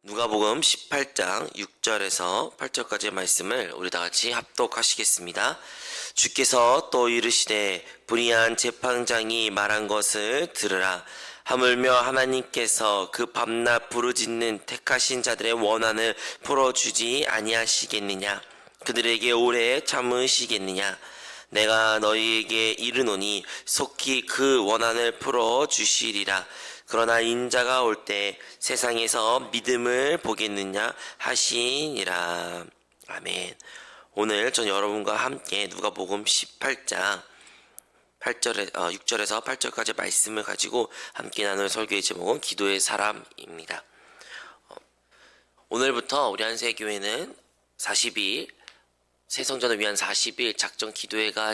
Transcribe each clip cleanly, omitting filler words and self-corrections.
누가복음 18장 6절에서 8절까지의 말씀을 우리 다 같이 합독하시겠습니다. 주께서 또 이르시되 불의한 재판장이 말한 것을 들으라. 하물며 하나님께서 그 밤낮 부르짖는 택하신 자들의 원한을 풀어주지 아니하시겠느냐? 그들에게 오래 참으시겠느냐? 내가 너희에게 이르노니 속히 그 원한을 풀어주시리라. 그러나 인자가 올 때 세상에서 믿음을 보겠느냐 하시니라. 아멘. 오늘 전 여러분과 함께 누가복음 18장 6절에서 8절까지 말씀을 가지고 함께 나눌 설교의 제목은 기도의 사람입니다. 오늘부터 우리 한세교회는 40일 새성전을 위한 40일 작정 기도회가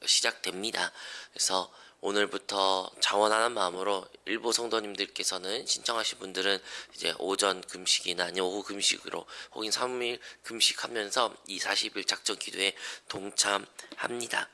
시작됩니다. 그래서 오늘부터 자원하는 마음으로 일부 성도님들께서는 신청하신 분들은 이제 오전 금식이나 아니면 오후 금식으로 혹은 3일 금식하면서 이 40일 작정 기도에 동참합니다.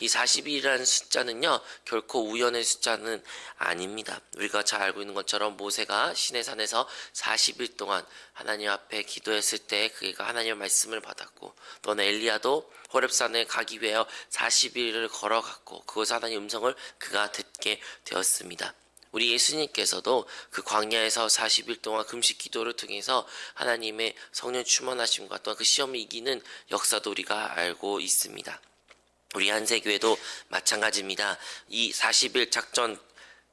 이 40일이라는 숫자는요 결코 우연의 숫자는 아닙니다. 우리가 잘 알고 있는 것처럼 모세가 시내산에서 40일 동안 하나님 앞에 기도했을 때 그가 하나님의 말씀을 받았고, 또는 엘리야도 호렙산에 가기 위하여 40일을 걸어갔고 그곳에서 하나님의 음성을 그가 듣게 되었습니다. 우리 예수님께서도 그 광야에서 40일 동안 금식 기도를 통해서 하나님의 성령 충만하심과 또한 그 시험을 이기는 역사도 우리가 알고 있습니다. 우리 한세교회도 마찬가지입니다. 이 40일 작전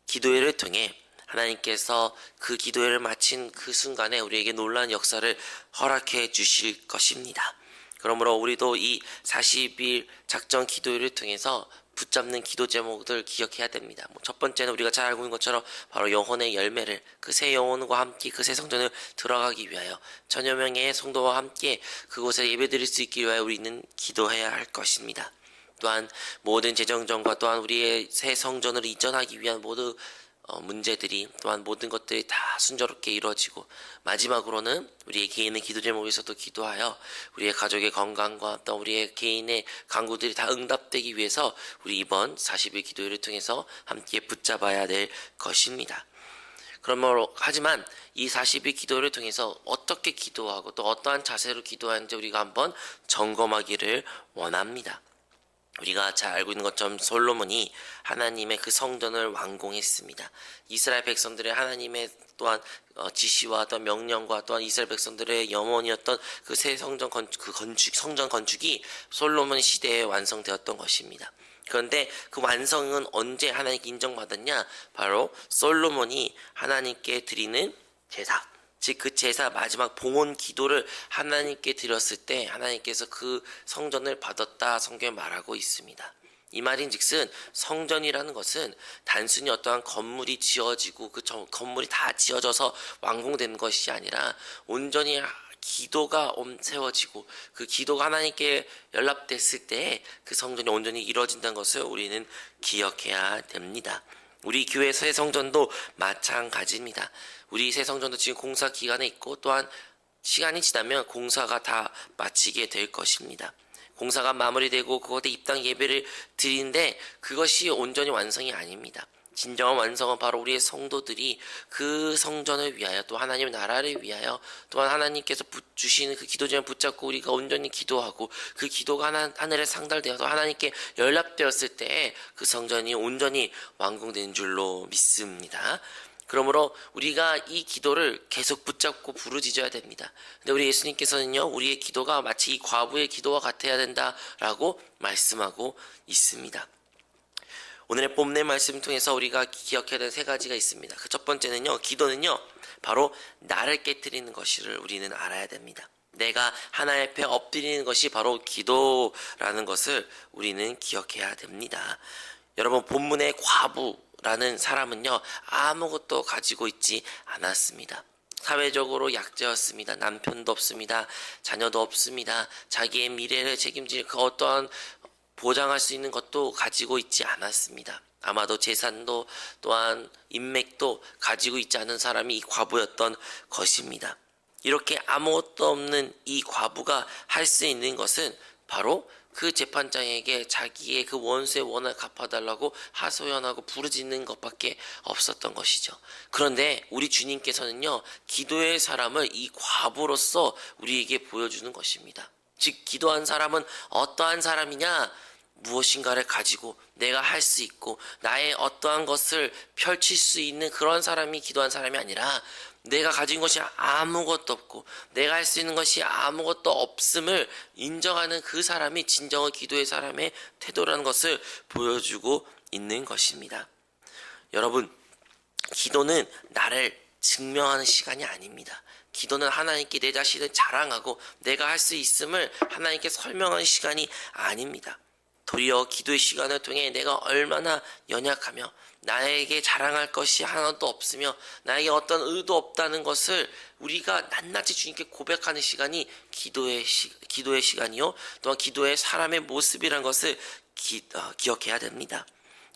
기도회를 통해 하나님께서 그 기도회를 마친 그 순간에 우리에게 놀라운 역사를 허락해 주실 것입니다. 그러므로 우리도 이 40일 작전 기도회를 통해서 붙잡는 기도 제목들 기억해야 됩니다. 첫 번째는 우리가 잘 알고 있는 것처럼 바로 영혼의 열매를, 그 새 영혼과 함께 그 새 성전을 들어가기 위하여 천여 명의 성도와 함께 그곳에 예배드릴 수 있기 위하여 우리는 기도해야 할 것입니다. 또한 모든 재정전과 또한 우리의 새 성전을 이전하기 위한 모든 문제들이, 또한 모든 것들이 다 순조롭게 이루어지고, 마지막으로는 우리의 개인의 기도 제목에서도 기도하여 우리의 가족의 건강과 또 우리의 개인의 간구들이 다 응답되기 위해서 우리 이번 40일 기도회를 통해서 함께 붙잡아야 될 것입니다. 그러므로 하지만 이 40일 기도를 통해서 어떻게 기도하고 또 어떠한 자세로 기도하는지 우리가 한번 점검하기를 원합니다. 우리가 잘 알고 있는 것처럼 솔로몬이 하나님의 그 성전을 완공했습니다. 이스라엘 백성들의 하나님의 또한 지시와 또한 명령과 또한 이스라엘 백성들의 염원이었던 그 새 성전 성전 건축이 솔로몬 시대에 완성되었던 것입니다. 그런데 그 완성은 언제 하나님께 인정받았냐? 바로 솔로몬이 하나님께 드리는 제사, 즉 그 제사 마지막 봉헌 기도를 하나님께 드렸을 때 하나님께서 그 성전을 받았다 성경에 말하고 있습니다. 이 말인즉슨 성전이라는 것은 단순히 어떠한 건물이 지어지고 그 건물이 다 지어져서 완공된 것이 아니라 온전히 기도가 세워지고 그 기도가 하나님께 연락됐을 때 그 성전이 온전히 이루어진다는 것을 우리는 기억해야 됩니다. 우리 교회 새 성전도 마찬가지입니다. 우리 새 성전도 지금 공사 기간에 있고, 또한 시간이 지나면 공사가 다 마치게 될 것입니다. 공사가 마무리되고 그곳에 입당 예배를 드리는데 그것이 온전히 완성이 아닙니다. 진정한 완성은 바로 우리의 성도들이 그 성전을 위하여 또 하나님의 나라를 위하여 또한 하나님께서 주시는 그 기도 제목을 붙잡고 우리가 온전히 기도하고 그 기도가 하늘에 상달되어서 하나님께 연락되었을 때 그 성전이 온전히 완공된 줄로 믿습니다. 그러므로 우리가 이 기도를 계속 붙잡고 부르짖어야 됩니다. 근데 우리 예수님께서는요, 우리의 기도가 마치 이 과부의 기도와 같아야 된다라고 말씀하고 있습니다. 오늘의 본문의 말씀을 통해서 우리가 기억해야 될 세 가지가 있습니다. 그 첫 번째는요, 기도는요 바로 나를 깨뜨리는 것을 우리는 알아야 됩니다. 내가 하나님 앞에 엎드리는 것이 바로 기도라는 것을 우리는 기억해야 됩니다. 여러분, 본문의 과부라는 사람은요 아무것도 가지고 있지 않았습니다. 사회적으로 약자였습니다. 남편도 없습니다. 자녀도 없습니다. 자기의 미래를 책임질 그 어떠한 보장할 수 있는 것도 가지고 있지 않았습니다. 아마도 재산도 또한 인맥도 가지고 있지 않은 사람이 이 과부였던 것입니다. 이렇게 아무것도 없는 이 과부가 할 수 있는 것은 바로 그 재판장에게 자기의 그 원수의 원한을 갚아달라고 하소연하고 부르짖는 것밖에 없었던 것이죠. 그런데 우리 주님께서는요, 기도의 사람을 이 과부로서 우리에게 보여주는 것입니다. 즉, 기도한 사람은 어떠한 사람이냐? 무엇인가를 가지고 내가 할 수 있고 나의 어떠한 것을 펼칠 수 있는 그런 사람이 기도한 사람이 아니라, 내가 가진 것이 아무것도 없고 내가 할 수 있는 것이 아무것도 없음을 인정하는 그 사람이 진정한 기도의 사람의 태도라는 것을 보여주고 있는 것입니다. 여러분, 기도는 나를 증명하는 시간이 아닙니다. 기도는 하나님께 내 자신을 자랑하고 내가 할 수 있음을 하나님께 설명하는 시간이 아닙니다. 도리어 기도의 시간을 통해 내가 얼마나 연약하며 나에게 자랑할 것이 하나도 없으며 나에게 어떤 의도 없다는 것을 우리가 낱낱이 주님께 고백하는 시간이 기도의 시간이요, 또한 기도의 사람의 모습이라는 것을 기억해야 됩니다.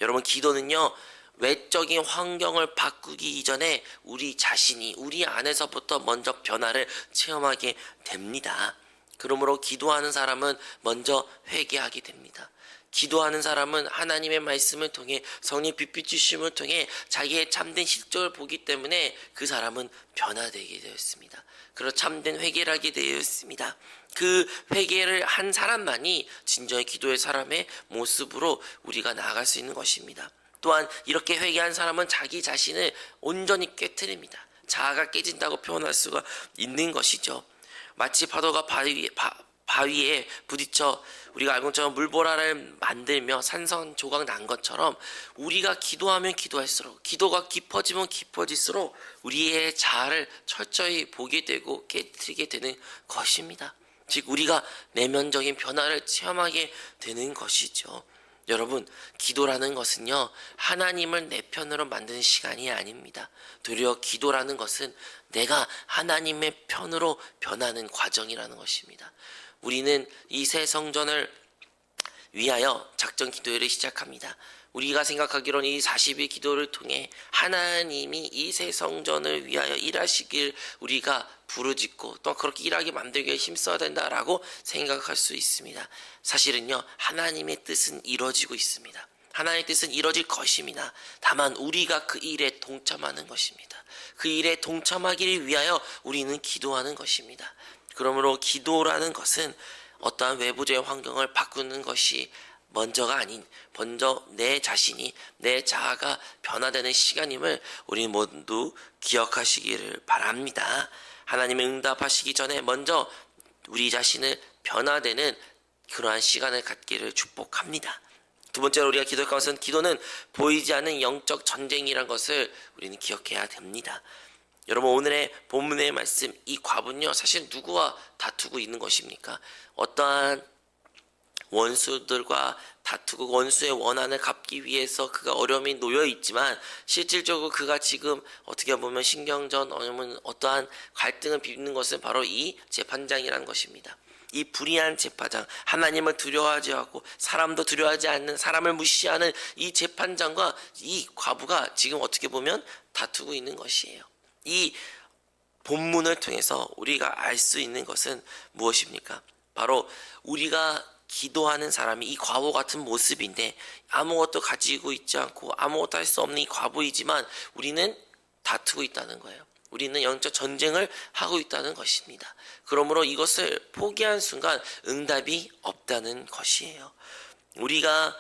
여러분, 기도는요, 외적인 환경을 바꾸기 이전에 우리 자신이 우리 안에서부터 먼저 변화를 체험하게 됩니다. 그러므로 기도하는 사람은 먼저 회개하게 됩니다. 기도하는 사람은 하나님의 말씀을 통해 성령 빛빛 주심을 통해 자기의 참된 실적을 보기 때문에 그 사람은 변화되게 되었습니다. 그리고 참된 회개를 하게 되었습니다. 그 회개를 한 사람만이 진정한 기도의 사람의 모습으로 우리가 나아갈 수 있는 것입니다. 또한 이렇게 회개한 사람은 자기 자신을 온전히 깨트립니다. 자아가 깨진다고 표현할 수가 있는 것이죠. 마치 파도가 바위에 부딪혀 우리가 알고 있는 물보라를 만들며 산산조각 난 것처럼, 우리가 기도하면 기도할수록, 기도가 깊어지면 깊어질수록 우리의 자아를 철저히 보게 되고 깨트리게 되는 것입니다. 즉, 우리가 내면적인 변화를 체험하게 되는 것이죠. 여러분, 기도라는 것은요, 하나님을 내 편으로 만드는 시간이 아닙니다. 도리어 기도라는 것은 내가 하나님의 편으로 변하는 과정이라는 것입니다. 우리는 이 새 성전을 위하여 작전 기도회를 시작합니다. 우리가 생각하기로는 이 40일 기도를 통해 하나님이 이 새 성전을 위하여 일하시길 우리가 부르짖고 또 그렇게 일하게 만들기 위해 힘써야 된다라고 생각할 수 있습니다. 사실은요, 하나님의 뜻은 이루어지고 있습니다. 하나님의 뜻은 이루어질 것입니다. 다만 우리가 그 일에 동참하는 것입니다. 그 일에 동참하기를 위하여 우리는 기도하는 것입니다. 그러므로 기도라는 것은 어떠한 외부적인 환경을 바꾸는 것이 먼저가 아닌, 먼저 내 자신이, 내 자아가 변화되는 시간임을 우리 모두 기억하시기를 바랍니다. 하나님의 응답하시기 전에 먼저 우리 자신을 변화되는 그러한 시간을 갖기를 축복합니다. 두 번째로 우리가 기도할 것은, 기도는 보이지 않는 영적 전쟁이란 것을 우리는 기억해야 됩니다. 여러분, 오늘의 본문의 말씀, 이 과부는요, 사실 누구와 다투고 있는 것입니까? 어떠한 원수들과 다투고 원수의 원한을 갚기 위해서 그가 어려움이 놓여 있지만, 실질적으로 그가 지금 어떻게 보면 신경전, 아니면 어떠한 갈등을 빚는 것은 바로 이 재판장이라는 것입니다. 이 불의한 재판장, 하나님을 두려워하지 않고 사람도 두려워하지 않는, 사람을 무시하는 이 재판장과 이 과부가 지금 어떻게 보면 다투고 있는 것이에요. 이 본문을 통해서 우리가 알 수 있는 것은 무엇입니까? 바로 우리가 기도하는 사람이 이 과부 같은 모습인데, 아무것도 가지고 있지 않고 아무것도 할 수 없는 이 과부이지만 우리는 다투고 있다는 거예요. 우리는 영적 전쟁을 하고 있다는 것입니다. 그러므로 이것을 포기한 순간 응답이 없다는 것이에요. 우리가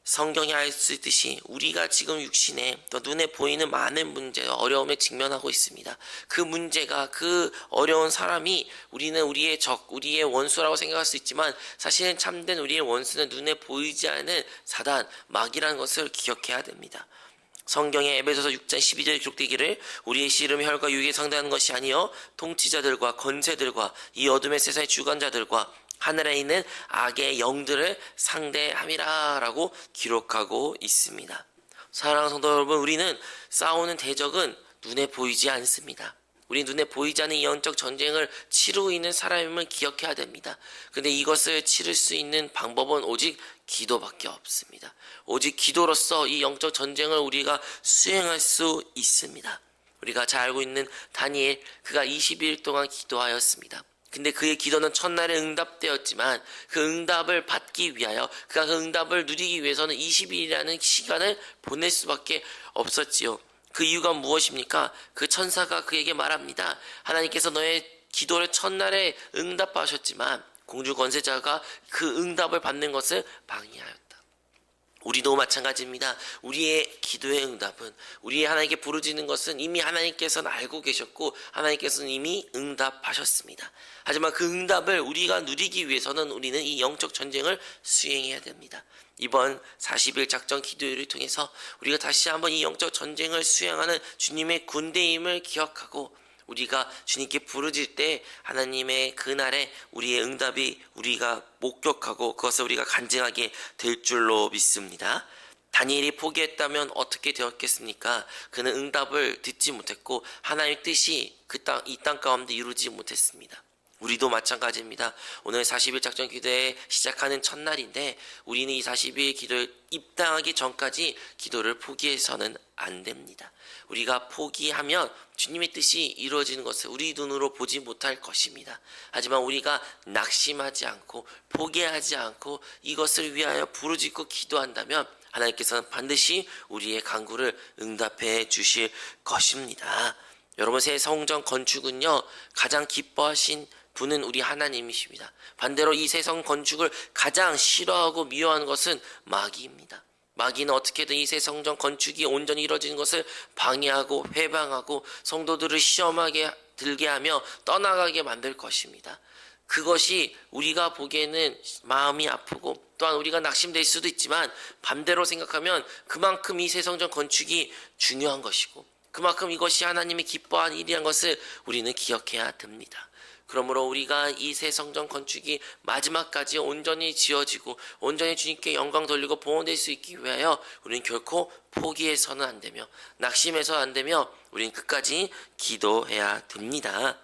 성경에 알 수 있듯이 우리가 지금 육신에 또 눈에 보이는 많은 문제, 어려움에 직면하고 있습니다. 그 문제가, 그 어려운 사람이 우리는 우리의 적, 우리의 원수라고 생각할 수 있지만, 사실은 참된 우리의 원수는 눈에 보이지 않는 사단, 마귀라는 것을 기억해야 됩니다. 성경에 에베소서 6장 12절에 기록되기를, 우리의 씨름이 혈과 육에 상대하는 것이 아니요 통치자들과 권세들과 이 어둠의 세상의 주관자들과 하늘에 있는 악의 영들을 상대함이라 라고 기록하고 있습니다. 사랑하는 성도 여러분, 우리는 싸우는 대적은 눈에 보이지 않습니다. 우리 눈에 보이지 않는 영적 전쟁을 치르고 있는 사람임을 기억해야 됩니다. 근데 이것을 치를 수 있는 방법은 오직 기도밖에 없습니다. 오직 기도로서 이 영적 전쟁을 우리가 수행할 수 있습니다. 우리가 잘 알고 있는 다니엘, 그가 20일 동안 기도하였습니다. 근데 그의 기도는 첫날에 응답되었지만 그 응답을 받기 위하여 그가 그 응답을 누리기 위해서는 20일이라는 시간을 보낼 수밖에 없었지요. 그 이유가 무엇입니까? 그 천사가 그에게 말합니다. 하나님께서 너의 기도를 첫날에 응답하셨지만 공주 권세자가 그 응답을 받는 것을 방해하였다. 우리도 마찬가지입니다. 우리의 기도의 응답은, 우리의 하나님께 부르짖는 것은 이미 하나님께서는 알고 계셨고 하나님께서는 이미 응답하셨습니다. 하지만 그 응답을 우리가 누리기 위해서는 우리는 이 영적 전쟁을 수행해야 됩니다. 이번 40일 작전 기도회를 통해서 우리가 다시 한번 이 영적 전쟁을 수행하는 주님의 군대임을 기억하고 우리가 주님께 부르짖을 때 하나님의 그날에 우리의 응답이 우리가 목격하고 그것을 우리가 간증하게 될 줄로 믿습니다. 다니엘이 포기했다면 어떻게 되었겠습니까? 그는 응답을 듣지 못했고 하나님의 뜻이 이 땅 가운데 이루지 못했습니다. 우리도 마찬가지입니다. 오늘 40일 작전 기도회 시작하는 첫날인데 우리는 이 40일 기도에 입당하기 전까지 기도를 포기해서는 안 됩니다. 우리가 포기하면 주님의 뜻이 이루어지는 것을 우리 눈으로 보지 못할 것입니다. 하지만 우리가 낙심하지 않고 포기하지 않고 이것을 위하여 부르짖고 기도한다면 하나님께서는 반드시 우리의 간구를 응답해 주실 것입니다. 여러분, 새 성전 건축은요 가장 기뻐하신 분은 우리 하나님이십니다. 반대로 이 새 성 건축을 가장 싫어하고 미워하는 것은 마귀입니다. 마귀는 어떻게든 이 새 성전 건축이 온전히 이루어지는 것을 방해하고 회방하고 성도들을 시험하게 들게 하며 떠나가게 만들 것입니다. 그것이 우리가 보기에는 마음이 아프고 또한 우리가 낙심될 수도 있지만 반대로 생각하면 그만큼 이 새 성전 건축이 중요한 것이고 그만큼 이것이 하나님이 기뻐하는 일이란 것을 우리는 기억해야 됩니다. 그러므로 우리가 이 새 성전 건축이 마지막까지 온전히 지어지고 온전히 주님께 영광 돌리고 봉헌될 수 있기 위하여 우리는 결코 포기해서는 안 되며 낙심해서는 안 되며 우리는 끝까지 기도해야 됩니다.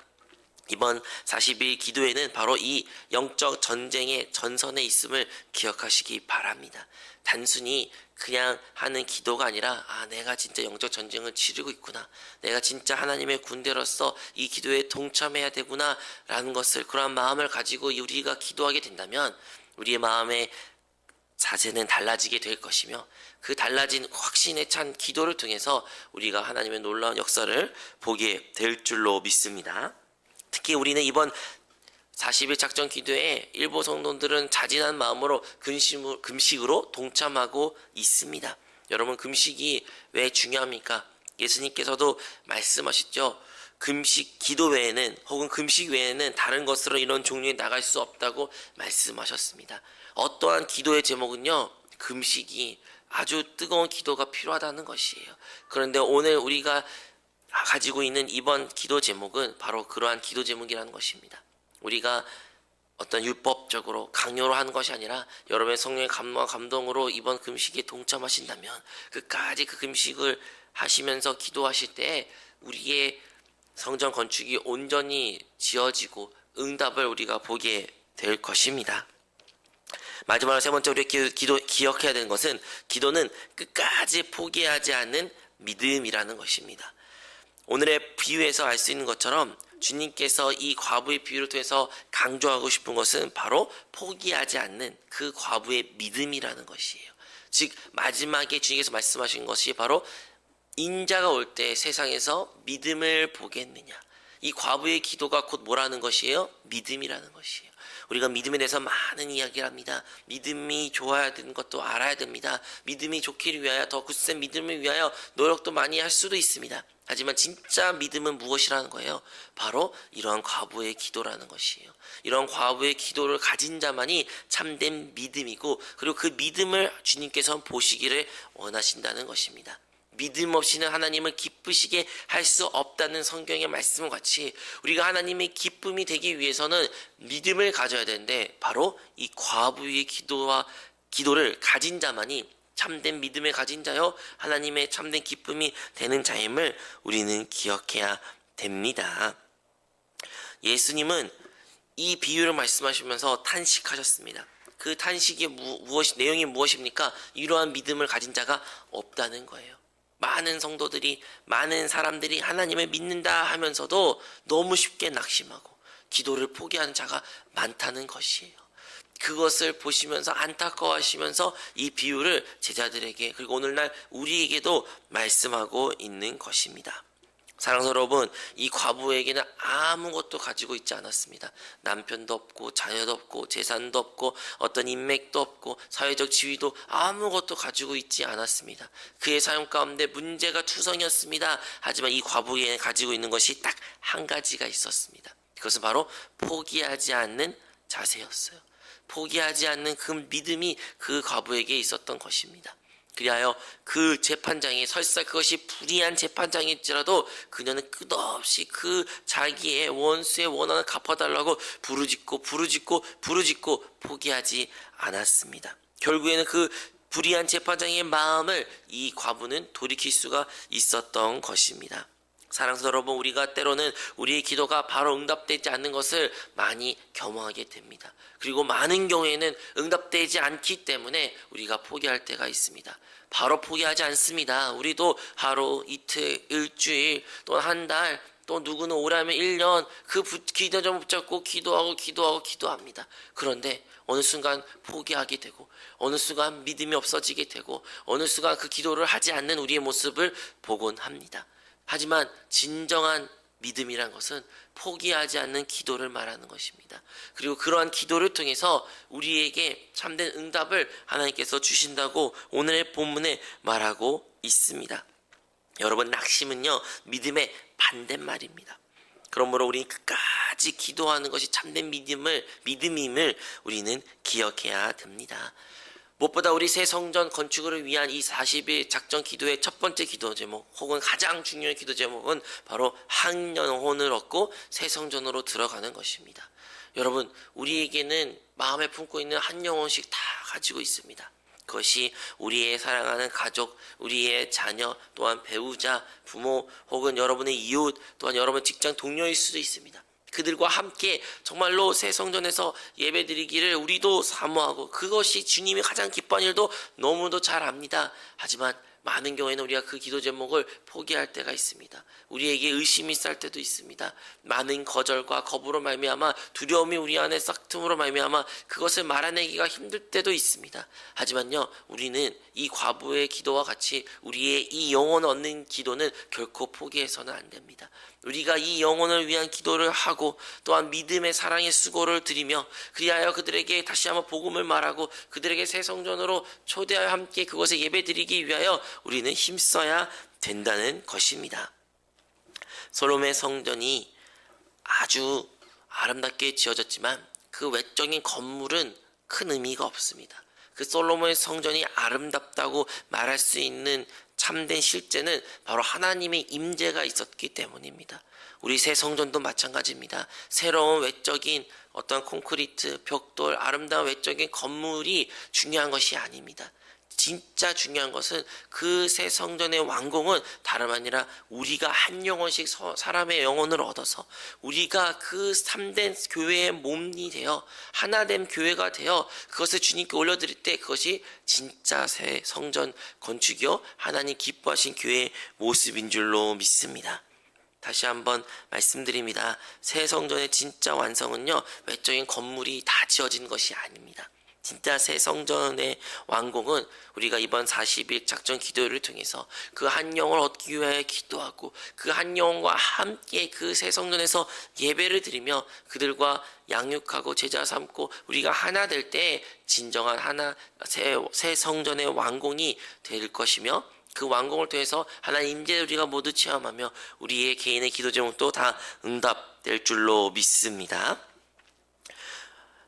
이번 40일 기도회는 바로 이 영적 전쟁의 전선에 있음을 기억하시기 바랍니다. 단순히 그냥 하는 기도가 아니라 내가 진짜 영적 전쟁을 치르고 있구나, 내가 진짜 하나님의 군대로서 이 기도에 동참해야 되구나 라는 것을, 그러한 마음을 가지고 우리가 기도하게 된다면 우리의 마음의 자세는 달라지게 될 것이며 그 달라진 확신에 찬 기도를 통해서 우리가 하나님의 놀라운 역사를 보게 될 줄로 믿습니다. 특히 우리는 이번 40일 작전 기도에 일부 성도들은 자진한 마음으로 금식으로 동참하고 있습니다. 여러분, 금식이 왜 중요합니까? 예수님께서도 말씀하셨죠. 금식 기도 외에는 혹은 금식 외에는 다른 것으로 이런 종류에 나갈 수 없다고 말씀하셨습니다. 어떠한 기도의 제목은요, 금식이 아주 뜨거운 기도가 필요하다는 것이에요. 그런데 오늘 우리가 가지고 있는 이번 기도 제목은 바로 그러한 기도 제목이라는 것입니다. 우리가 어떤 율법적으로 강요로 하는 것이 아니라 여러분의 성령의 감동과 감동으로 이번 금식에 동참하신다면 끝까지 그 금식을 하시면서 기도하실 때 우리의 성전 건축이 온전히 지어지고 응답을 우리가 보게 될 것입니다. 마지막으로 세 번째 우리가 기억해야 되는 것은 기도는 끝까지 포기하지 않는 믿음이라는 것입니다. 오늘의 비유에서 알 수 있는 것처럼 주님께서 이 과부의 비유를 통해서 강조하고 싶은 것은 바로 포기하지 않는 그 과부의 믿음이라는 것이에요. 즉 마지막에 주님께서 말씀하신 것이 바로 인자가 올 때 세상에서 믿음을 보겠느냐. 이 과부의 기도가 곧 뭐라는 것이에요? 믿음이라는 것이에요. 우리가 믿음에 대해서 많은 이야기를 합니다. 믿음이 좋아야 되는 것도 알아야 됩니다. 믿음이 좋기를 위하여 더 굳센 믿음을 위하여 노력도 많이 할 수도 있습니다. 하지만 진짜 믿음은 무엇이라는 거예요? 바로 이러한 과부의 기도라는 것이에요. 이러한 과부의 기도를 가진 자만이 참된 믿음이고 그리고 그 믿음을 주님께서 보시기를 원하신다는 것입니다. 믿음 없이는 하나님을 기쁘시게 할 수 없다는 성경의 말씀과 같이 우리가 하나님의 기쁨이 되기 위해서는 믿음을 가져야 되는데 바로 이 과부의 기도를 가진 자만이 참된 믿음을 가진 자요 하나님의 참된 기쁨이 되는 자임을 우리는 기억해야 됩니다. 예수님은 이 비유를 말씀하시면서 탄식하셨습니다. 그 탄식의 내용이 무엇입니까? 이러한 믿음을 가진 자가 없다는 거예요. 많은 성도들이, 많은 사람들이 하나님을 믿는다 하면서도 너무 쉽게 낙심하고 기도를 포기하는 자가 많다는 것이에요. 그것을 보시면서 안타까워하시면서 이 비유를 제자들에게 그리고 오늘날 우리에게도 말씀하고 있는 것입니다. 사랑하는 여러분, 이 과부에게는 아무것도 가지고 있지 않았습니다. 남편도 없고 자녀도 없고 재산도 없고 어떤 인맥도 없고 사회적 지위도 아무것도 가지고 있지 않았습니다. 그의 삶 가운데 문제가 투성이었습니다. 하지만 이 과부에게는 가지고 있는 것이 딱 한 가지가 있었습니다. 그것은 바로 포기하지 않는 자세였어요. 포기하지 않는 그 믿음이 그 과부에게 있었던 것입니다. 그리하여 그 재판장이 설사 그것이 불의한 재판장일지라도 그녀는 끝없이 그 자기의 원수의 원한을 갚아달라고 부르짖고 포기하지 않았습니다. 결국에는 그 불의한 재판장의 마음을 이 과부는 돌이킬 수가 있었던 것입니다. 사랑하는 여러분, 우리가 때로는 우리의 기도가 바로 응답되지 않는 것을 많이 경험하게 됩니다. 그리고 많은 경우에는 응답되지 않기 때문에 우리가 포기할 때가 있습니다. 바로 포기하지 않습니다. 우리도 하루, 이틀, 일주일, 또 한 달, 또 누구는 오래하면 1년 그 기도점 붙잡고 기도합니다. 그런데 어느 순간 포기하게 되고 어느 순간 믿음이 없어지게 되고 어느 순간 그 기도를 하지 않는 우리의 모습을 보곤 합니다. 하지만 진정한 믿음이란 것은 포기하지 않는 기도를 말하는 것입니다. 그리고 그러한 기도를 통해서 우리에게 참된 응답을 하나님께서 주신다고 오늘의 본문에 말하고 있습니다. 여러분, 낙심은요 믿음의 반대말입니다. 그러므로 우리는 끝까지 기도하는 것이 참된 믿음임을 우리는 기억해야 됩니다. 무엇보다 우리 새 성전 건축을 위한 이 40일 작전 기도의 첫 번째 기도 제목 혹은 가장 중요한 기도 제목은 바로 한 영혼을 얻고 새 성전으로 들어가는 것입니다. 여러분, 우리에게는 마음에 품고 있는 한 영혼씩 다 가지고 있습니다. 그것이 우리의 사랑하는 가족, 우리의 자녀, 또한 배우자, 부모 혹은 여러분의 이웃, 또한 여러분 직장 동료일 수도 있습니다. 그들과 함께 정말로 새 성전에서 예배드리기를 우리도 사모하고 그것이 주님이 가장 기뻐하는 일도 너무도 잘 압니다. 하지만 많은 경우에는 우리가 그 기도 제목을 포기할 때가 있습니다. 우리에게 의심이 쌀 때도 있습니다. 많은 거절과 거부로 말미암아 두려움이 우리 안에 싹틈으로 말미암아 그것을 말아내기가 힘들 때도 있습니다. 하지만요, 우리는 이 과부의 기도와 같이 우리의 이 영혼을 얻는 기도는 결코 포기해서는 안 됩니다. 우리가 이 영혼을 위한 기도를 하고 또한 믿음의 사랑의 수고를 드리며 그리하여 그들에게 다시 한번 복음을 말하고 그들에게 새 성전으로 초대하여 함께 그것에 예배드리기 위하여 우리는 힘써야 된다는 것입니다. 솔로몬의 성전이 아주 아름답게 지어졌지만 그 외적인 건물은 큰 의미가 없습니다. 그 솔로몬의 성전이 아름답다고 말할 수 있는 참된 실제는 바로 하나님의 임재가 있었기 때문입니다. 우리 새 성전도 마찬가지입니다. 새로운 외적인 어떤 콘크리트, 벽돌, 아름다운 외적인 건물이 중요한 것이 아닙니다. 진짜 중요한 것은 그 새 성전의 완공은 다름 아니라 우리가 한 영혼씩 사람의 영혼을 얻어서 우리가 그 참된 교회의 몸이 되어 하나된 교회가 되어 그것을 주님께 올려드릴 때 그것이 진짜 새 성전 건축이요 하나님 기뻐하신 교회의 모습인 줄로 믿습니다. 다시 한번 말씀드립니다. 새 성전의 진짜 완성은요 외적인 건물이 다 지어진 것이 아닙니다. 진짜 새 성전의 완공은 우리가 이번 40일 작전 기도를 통해서 그 한 영혼을 얻기 위하여 기도하고 그 한 영혼과 함께 그 새 성전에서 예배를 드리며 그들과 양육하고 제자 삼고 우리가 하나 될 때 진정한 새 성전의 완공이 될 것이며 그 완공을 통해서 하나님 임재를 우리가 모두 체험하며 우리의 개인의 기도 제목도 다 응답될 줄로 믿습니다.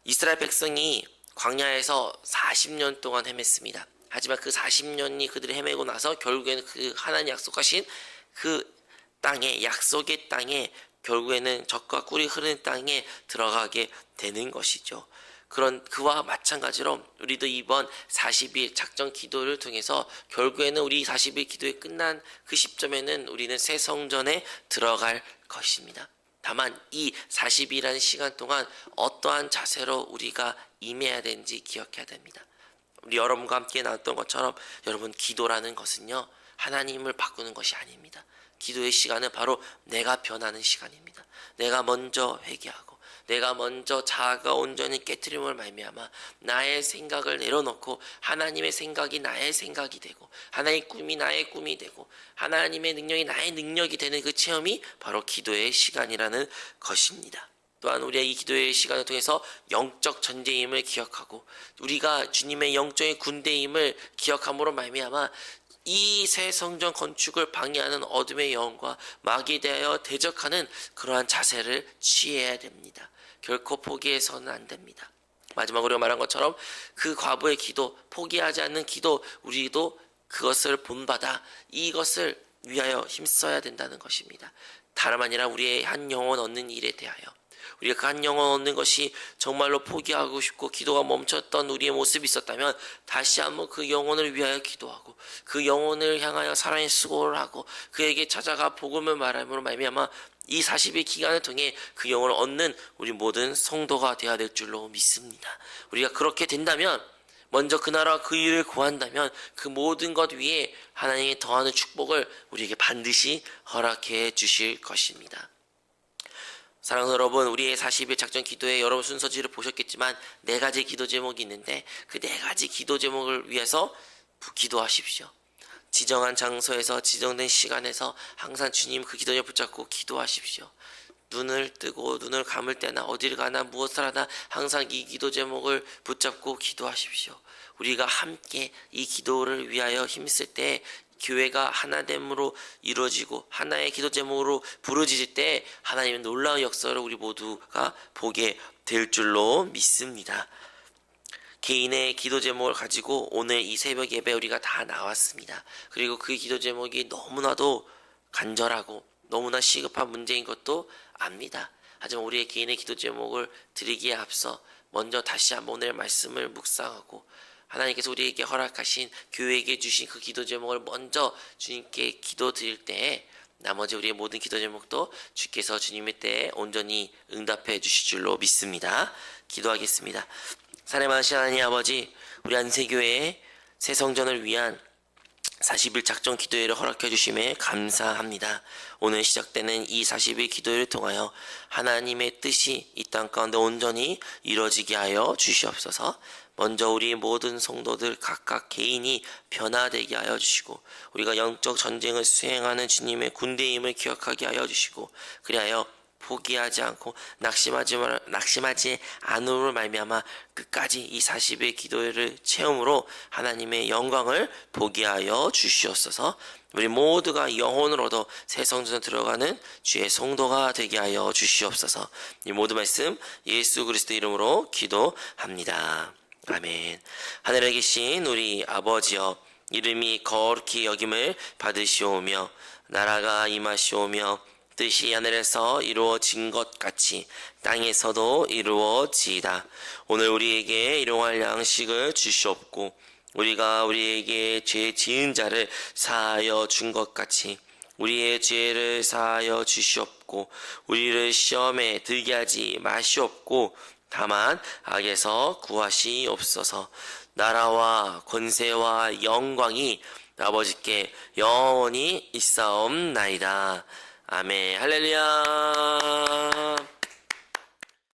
이스라엘 백성이 광야에서 40년 동안 헤맸습니다. 하지만 그 40년이 그들이 헤매고 나서 결국에는 그 하나님 약속하신 그 땅에 약속의 땅에 결국에는 젖과 꿀이 흐르는 땅에 들어가게 되는 것이죠. 그런 그와 마찬가지로 우리도 이번 40일 작전 기도를 통해서 결국에는 우리 40일 기도에 끝난 그 시점에는 우리는 새 성전에 들어갈 것입니다. 다만 이 40일이라는 시간 동안 어떠한 자세로 우리가 임해야 되는지 기억해야 됩니다. 우리 여러분과 함께 나눴던 것처럼 여러분 기도라는 것은요 하나님을 바꾸는 것이 아닙니다. 기도의 시간은 바로 내가 변하는 시간입니다. 내가 먼저 회개하고 내가 먼저 자아가 온전히 깨트림을 말미암아 나의 생각을 내려놓고 하나님의 생각이 나의 생각이 되고 하나님의 꿈이 나의 꿈이 되고 하나님의 능력이 나의 능력이 되는 그 체험이 바로 기도의 시간이라는 것입니다. 또한 우리의 이 기도의 시간을 통해서 영적 전쟁임을 기억하고 우리가 주님의 영적인 군대임을 기억함으로 말미암아 이 새 성전 건축을 방해하는 어둠의 영과 마귀에 대하여 대적하는 그러한 자세를 취해야 됩니다. 결코 포기해서는 안 됩니다. 마지막으로 말한 것처럼 그 과부의 기도, 포기하지 않는 기도, 우리도 그것을 본받아 이것을 위하여 힘써야 된다는 것입니다. 다름 아니라 우리의 한 영혼 얻는 일에 대하여 우리가 그 한 영혼 얻는 것이 정말로 포기하고 싶고 기도가 멈췄던 우리의 모습이 있었다면 다시 한번 그 영혼을 위하여 기도하고 그 영혼을 향하여 사랑의 수고를 하고 그에게 찾아가 복음을 말함으로 말미암아 이 40일 기간을 통해 그 영혼을 얻는 우리 모든 성도가 되어야 될 줄로 믿습니다. 우리가 그렇게 된다면 먼저 그 나라와 그 일을 구한다면 그 모든 것 위에 하나님이 더하는 축복을 우리에게 반드시 허락해 주실 것입니다. 사랑하는 여러분, 우리의 40일 작전 기도에 여러분 순서지를 보셨겠지만 4가지 기도 제목이 있는데 그 4가지 기도 제목을 위해서 기도하십시오. 지정한 장소에서 지정된 시간에서 항상 주님 그 기도 제목 붙잡고 기도하십시오. 눈을 뜨고 눈을 감을 때나 어디를 가나 무엇을 하나 항상 이 기도 제목을 붙잡고 기도하십시오. 우리가 함께 이 기도를 위하여 힘쓸 때 교회가 하나됨으로 이루어지고 하나의 기도 제목으로 부르짖을 때 하나님의 놀라운 역사를 우리 모두가 보게 될 줄로 믿습니다. 개인의 기도 제목을 가지고 오늘 이 새벽 예배 우리가 다 나왔습니다. 그리고 그 기도 제목이 너무나도 간절하고 너무나 시급한 문제인 것도 압니다. 하지만 우리의 개인의 기도 제목을 드리기에 앞서 먼저 다시 한번 오늘 말씀을 묵상하고 하나님께서 우리에게 허락하신 교회에게 주신 그 기도 제목을 먼저 주님께 기도 드릴 때에 나머지 우리의 모든 기도 제목도 주께서 주님의 때에 온전히 응답해 주실 줄로 믿습니다. 기도하겠습니다. 사랑의 많으신 하나님 아버지, 우리 안세교회의 새 성전을 위한 40일 작전 기도회를 허락해 주심에 감사합니다. 오늘 시작되는 이 40일 기도회를 통하여 하나님의 뜻이 이 땅 가운데 온전히 이루어지게 하여 주시옵소서. 먼저 우리 모든 성도들 각각 개인이 변화되게 하여 주시고 우리가 영적 전쟁을 수행하는 주님의 군대임을 기억하게 하여 주시고 그리하여 포기하지 않고 낙심하지 않음으로 말미암아 끝까지 이 40일 기도회를 체험으로 하나님의 영광을 보게 하여 주시옵소서. 우리 모두가 영혼을 얻어 새 성전에 들어가는 주의 성도가 되게 하여 주시옵소서. 이 모든 말씀 예수 그리스도 이름으로 기도합니다. 아멘. 하늘에 계신 우리 아버지여, 이름이 거룩히 여김을 받으시오며 나라가 임하시오며 뜻이 하늘에서 이루어진 것 같이 땅에서도 이루어지이다. 오늘 우리에게 일용할 양식을 주시옵고 우리가 우리에게 죄 지은 자를 사하여 준 것 같이 우리의 죄를 사하여 주시옵고 우리를 시험에 들게 하지 마시옵고 다만 악에서 구하시옵소서. 나라와 권세와 영광이 아버지께 영원히 있사옵나이다. 아멘. 할렐루야.